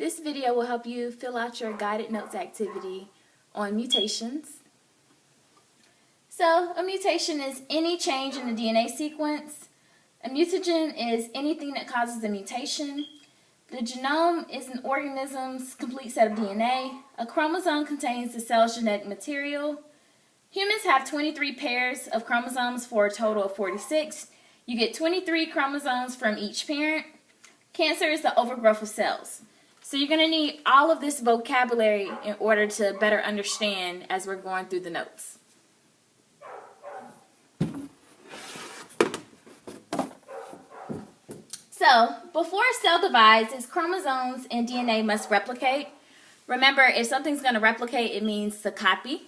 This video will help you fill out your guided notes activity on mutations. So, a mutation is any change in the DNA sequence. A mutagen is anything that causes a mutation. The genome is an organism's complete set of DNA. A chromosome contains the cell's genetic material. Humans have 23 pairs of chromosomes for a total of 46. You get 23 chromosomes from each parent. Cancer is the overgrowth of cells. So you're going to need all of this vocabulary in order to better understand as we're going through the notes. So, before a cell divides, its chromosomes and DNA must replicate. Remember, if something's going to replicate, it means to copy.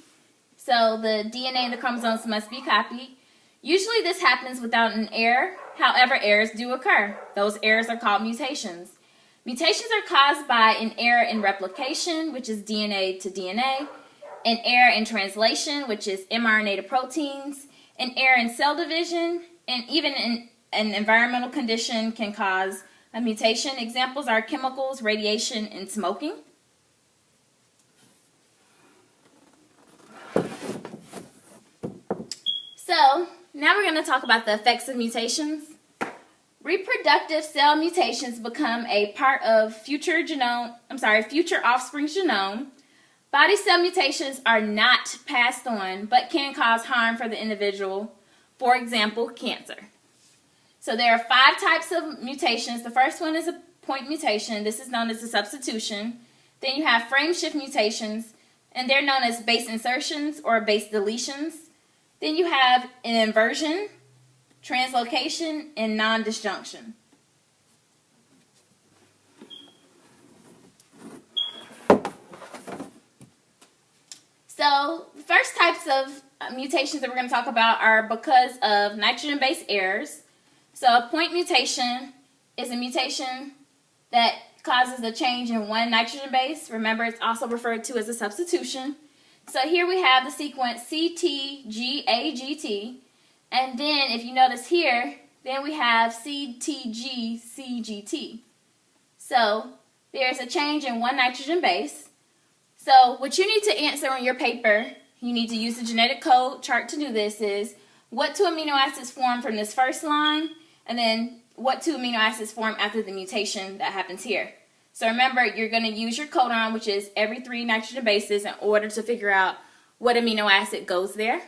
So the DNA and the chromosomes must be copied. Usually this happens without an error. However, errors do occur. Those errors are called mutations. Mutations are caused by an error in replication, which is DNA to DNA, an error in translation, which is mRNA to proteins, an error in cell division, and even an environmental condition can cause a mutation. Examples are chemicals, radiation, and smoking. So, now we're going to talk about the effects of mutations. Reproductive cell mutations become a part of future offspring's genome. Body cell mutations are not passed on, but can cause harm for the individual. For example, cancer. So there are 5 types of mutations. The first one is a point mutation. This is known as a substitution. Then you have frameshift mutations, and they're known as base insertions or base deletions. Then you have an inversion, translocation, and non-disjunction. So the first types of mutations that we're going to talk about are because of nitrogen-base errors. So a point mutation is a mutation that causes a change in one nitrogen base. Remember, it's also referred to as a substitution. So here we have the sequence CTGAGT. And then, if you notice here, then we have CTGCGT. So, there's a change in one nitrogen base. So, what you need to answer on your paper, you need to use the genetic code chart to do this, is what 2 amino acids form from this first line, and then what 2 amino acids form after the mutation that happens here. So, remember, you're going to use your codon, which is every 3 nitrogen bases, in order to figure out what amino acid goes there.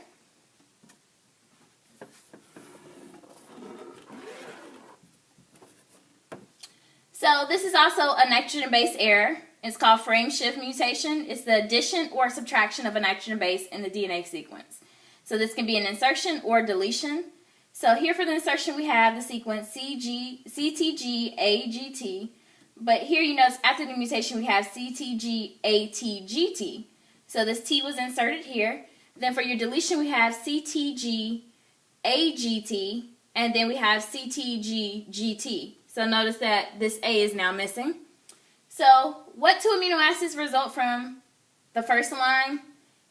So this is also a nitrogen base error. It's called frameshift mutation. It's the addition or subtraction of a nitrogen base in the DNA sequence. So this can be an insertion or deletion. So here for the insertion we have the sequence CTGAGT. But here you notice after the mutation we have CTGATGT. So this T was inserted here. Then for your deletion we have CTGAGT. And then we have CTGGT. So notice that this A is now missing. So what 2 amino acids result from the first line?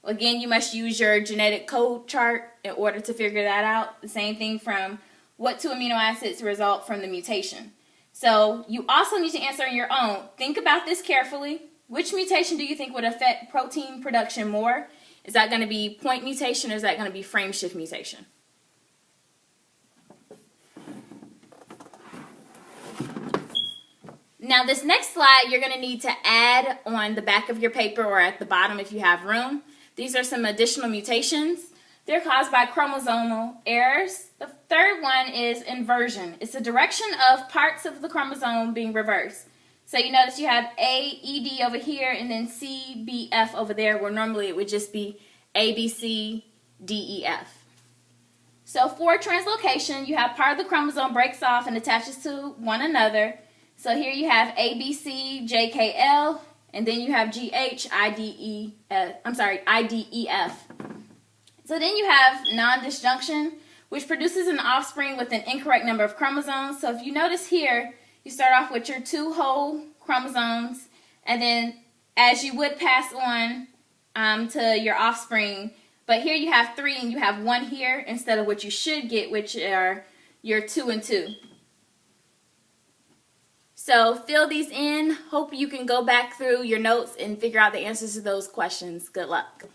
Again, you must use your genetic code chart in order to figure that out. The same thing from what 2 amino acids result from the mutation. So you also need to answer on your own. Think about this carefully. Which mutation do you think would affect protein production more? Is that going to be point mutation or is that going to be frameshift mutation? Now this next slide you're going to need to add on the back of your paper or at the bottom if you have room. These are some additional mutations. They're caused by chromosomal errors. The third one is inversion. It's the direction of parts of the chromosome being reversed. So you notice you have A, E, D over here and then C, B, F over there where normally it would just be A, B, C, D, E, F. So for translocation you have part of the chromosome breaks off and attaches to one another. So here you have A, B, C, J, K, L, and then you have G, H, I, D, E, I, D, E, F. So then you have non-disjunction, which produces an offspring with an incorrect number of chromosomes. So if you notice here, you start off with your 2 whole chromosomes, and then as you would pass on to your offspring, but here you have 3 and you have 1 here instead of what you should get, which are your 2 and 2. So fill these in. Hope you can go back through your notes and figure out the answers to those questions. Good luck.